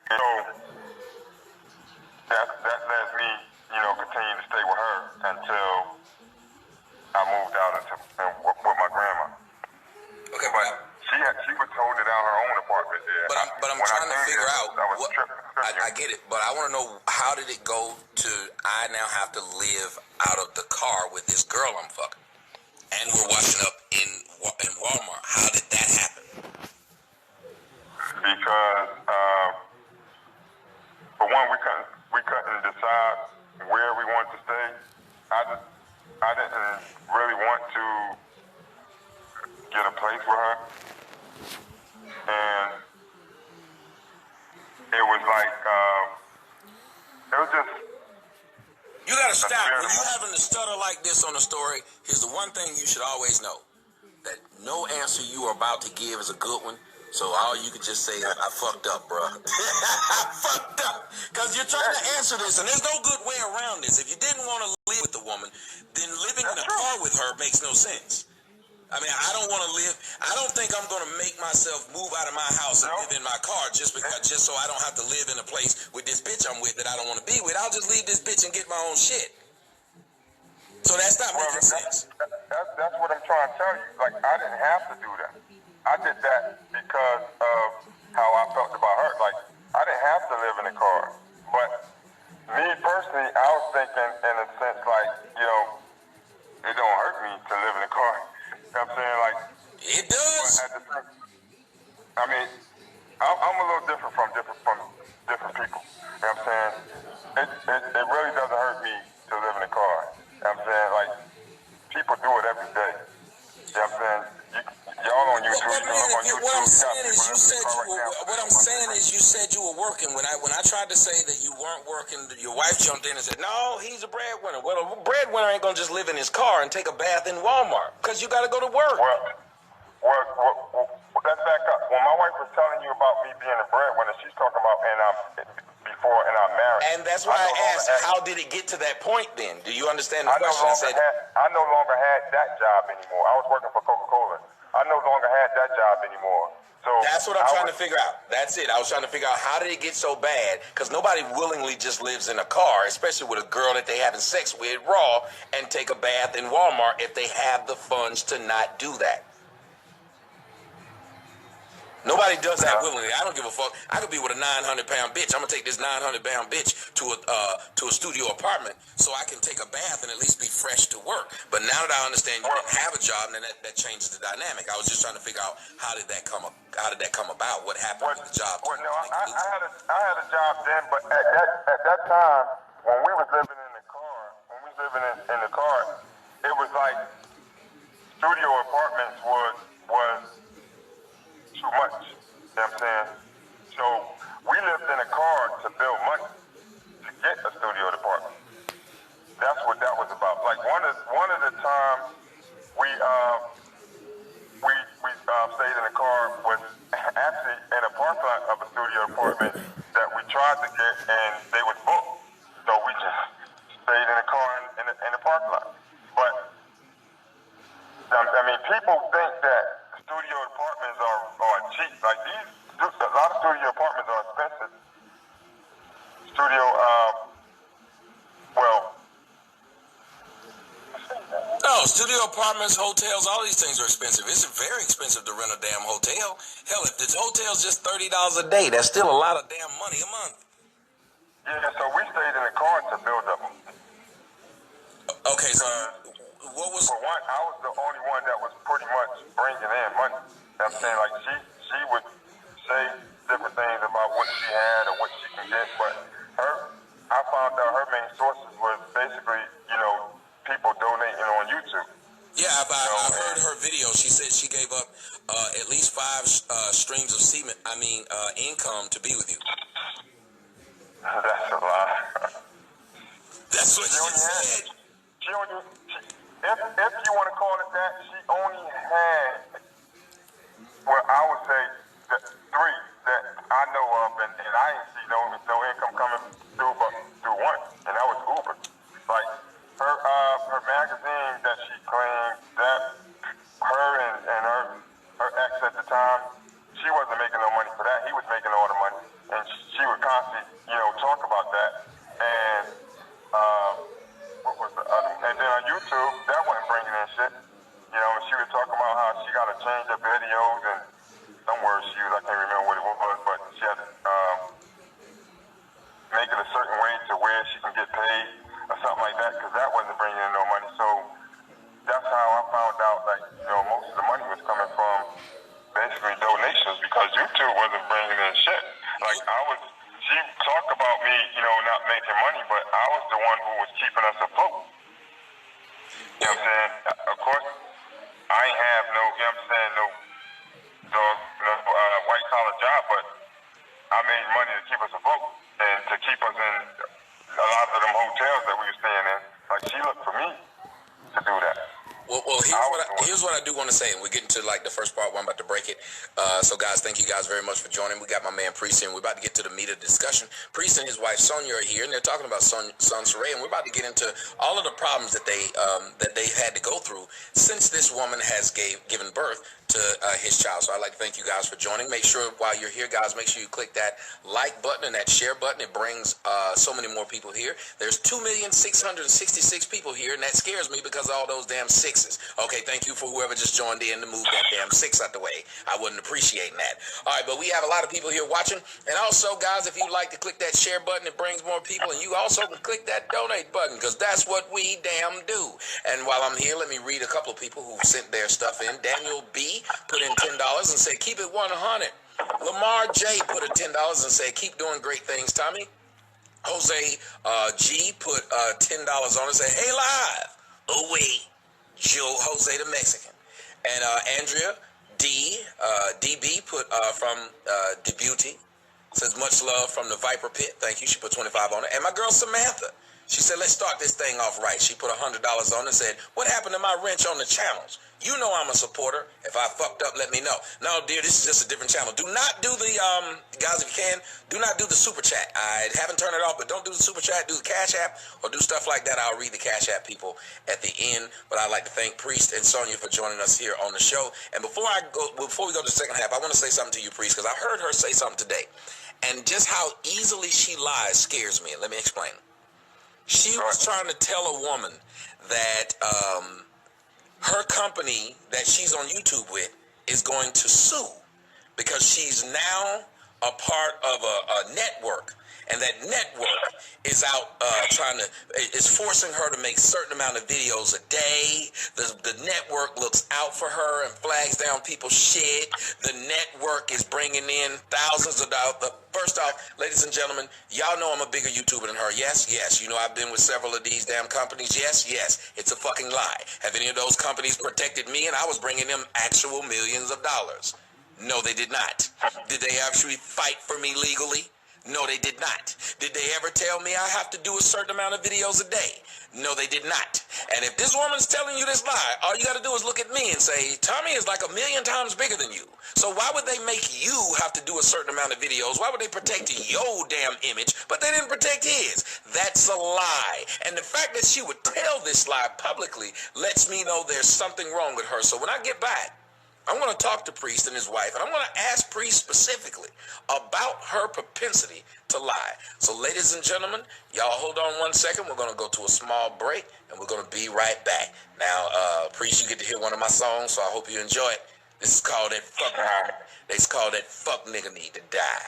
So that lets me, continue to stay with her until I moved out with my grandma. Okay, but she was holding down her own apartment there. But I'm trying to figure out. I get it, but I want to know, how did it go to I now have to live out of the car with this girl I'm fucking, and we're washing up in Walmart? How did that happen? Because for one, we couldn't decide where we wanted to stay. I didn't really want to get a place with her, and it was like it was just. You gotta stop when you having to stutter like this on a story. Here's the one thing you should always know: that no answer you are about to give is a good one. So all you could just say is, I fucked up, bro. I fucked up. Because you're trying to answer this, and there's no good way around this. If you didn't want to live with the woman, then living in a car with her makes no sense. I mean, I don't want to live. I don't think I'm going to make myself move out of my house and live in my car just so I don't have to live in a place with this bitch I'm with that I don't want to be with. I'll just leave this bitch and get my own shit. So that's not making sense. That's what I'm trying to tell you. Like, I didn't have to do that. I did that because of how I felt about her. Like, I didn't have to live in a car. But me personally, I was thinking in a sense like, it don't hurt me to live in a car. You know what I'm saying? Like, it does. I mean, I'm a little different from different people. You know what I'm saying? It really doesn't hurt me to live in a car. You know what I'm saying? Like, people do it every day. You know what I'm saying? Y'all on YouTube. What I'm saying is you said you were working. When I tried to say that you weren't working, your wife jumped in and said, no, he's a breadwinner. Well, a breadwinner ain't gonna just live in his car and take a bath in Walmart, because you gotta go to work. Well, let's back up. When my wife was telling you about me being a breadwinner, she's talking about before in our marriage. And that's why I asked, how did it get to that point then? Do you understand the question? I no longer had that job anymore. I was working for Coca-Cola. I no longer had that job anymore. So that's what I'm trying to figure out. That's it. I was trying to figure out, how did it get so bad? Because nobody willingly just lives in a car, especially with a girl that they having sex with raw, and take a bath in Walmart if they have the funds to not do that. Nobody does that willingly. I don't give a fuck. I could be with a 900-pound bitch. I'm gonna take this 900-pound bitch to a studio apartment so I can take a bath and at least be fresh to work. But now that I understand you didn't have a job, then that changes the dynamic. I was just trying to figure out, how did that come about? What happened with the job? Well, no, I had a job then, but at that time when we was living in the car, it was like studio apartments was too much. You know what I'm saying? So we lived in a car to build money to get a studio apartment. That's what that was about. Like one of the times we stayed in a car was actually in a parking lot of a studio apartment that we tried to get, and they was booked. So we just stayed in a car in the parking lot. But I mean, people think that studio apartments are cheap. Like a lot of studio apartments are expensive. Studio apartments, hotels, all these things are expensive. It's very expensive to rent a damn hotel. Hell, if the hotel's just $30 a day, that's still a lot of damn money a month. Yeah, so we stayed in the car to build up. Okay, so what was... For one, I was the only one that was pretty much bringing in money. You know what I'm saying? Like, she would say different things about what she had or what she can get, but I found out her main sources was basically, people donating on YouTube. Yeah, I've heard her video. She said she gave up at least 5 streams of income to be with you. That's a lie. That's what she said. If you want to call it that, she only had, well, I would say 3 that I know of, and I ain't see no income coming through but through one, and that was Uber. Like her magazine that she claimed, that her and her ex at the time, she wasn't making no money for that. He was making all the money, and she was would constantly, talk about that. And what was the other? And then on YouTube, that wasn't bringing in shit. She was talking about how she got to change her videos and some words she used. I can't remember what it was, but she had to make it a certain way to where she can get paid or something like that, because that wasn't bringing in no money. So that's how I found out, like, most of the money was coming from basically donations, because YouTube wasn't bringing in shit. Like, she talked about me, not making money, but I was the one who was keeping us afloat. You know what I'm saying? Of course, I ain't have no, white collar job, but I made money to keep us afloat and to keep us in a lot of them hotels that we were staying in. Like, she looked for me to do that. Well, here's what I do want to say, and we're getting to like the first part where I'm about to break it. So guys, thank you guys very much for joining. We got my man Priest here, and we're about to get to the meat of the discussion. Priest and his wife Sonia are here, and they're talking about Son Saray, and we're about to get into all of the problems that they've had to go through since this woman has given birth to his child. So I'd like to thank you guys for joining. Make sure while you're here, guys, make sure you click that like button and that share button. It brings so many more people here. There's 2,666 people here, and that scares me because of all those damn sixes. Okay, thank you for whoever just joined in to move that damn 6 out the way. I wasn't appreciating that. All right, but we have a lot of people here watching. And also, guys, if you'd like to click that share button, it brings more people. And you also can click that donate button, because that's what we damn do. And while I'm here, let me read a couple of people who sent their stuff in. Daniel B. put in $10 and said, keep it 100. Lamar J. put in $10 and said, keep doing great things, Tommy. Jose G. put $10 on and said, hey, live. Oh, wait. Jose the Mexican. And Andrea D. DB put from Debuty. Says, much love from the Viper Pit. Thank you. She put 25 on it. And my girl Samantha. She said, let's start this thing off right. She put $100 on and said, what happened to my wrench on the channels? You know I'm a supporter. If I fucked up, let me know. No, dear, this is just a different channel. Do not do the, guys, if you can, do not do the super chat. I haven't turned it off, but don't do the super chat. Do the Cash App or do stuff like that. I'll read the Cash App people at the end. But I'd like to thank Priest and Sonia for joining us here on the show. And before we go to the second half, I want to say something to you, Priest, because I heard her say something today. And just how easily she lies scares me. Let me explain. She was trying to tell a woman that her company that she's on YouTube with is going to sue because she's now a part of a network, and that network is out is forcing her to make a certain amount of videos a day. The network looks out for her and flags down people's shit. The network is bringing in thousands of dollars. First off, ladies and gentlemen, y'all know I'm a bigger YouTuber than her. Yes. You know I've been with several of these damn companies. Yes. It's a fucking lie. Have any of those companies protected me and I was bringing them actual millions of dollars? No, they did not. Did they actually fight for me legally? No, they did not. Did they ever tell me I have to do a certain amount of videos a day? No, they did not. And if this woman's telling you this lie, all you got to do is look at me and say, Tommy is like 1,000,000 times bigger than you. So why would they make you have to do a certain amount of videos? Why would they protect your damn image, but they didn't protect his? That's a lie. And the fact that she would tell this lie publicly lets me know there's something wrong with her. So when I get back, I'm going to talk to Priest and his wife, and I'm going to ask Priest specifically about her propensity to lie. So, ladies and gentlemen, y'all hold on 1 second. We're going to go to a small break, and we're going to be right back. Now, Priest, you get to hear one of my songs, so I hope you enjoy it. This is called That Fuck Nigga Need to Die.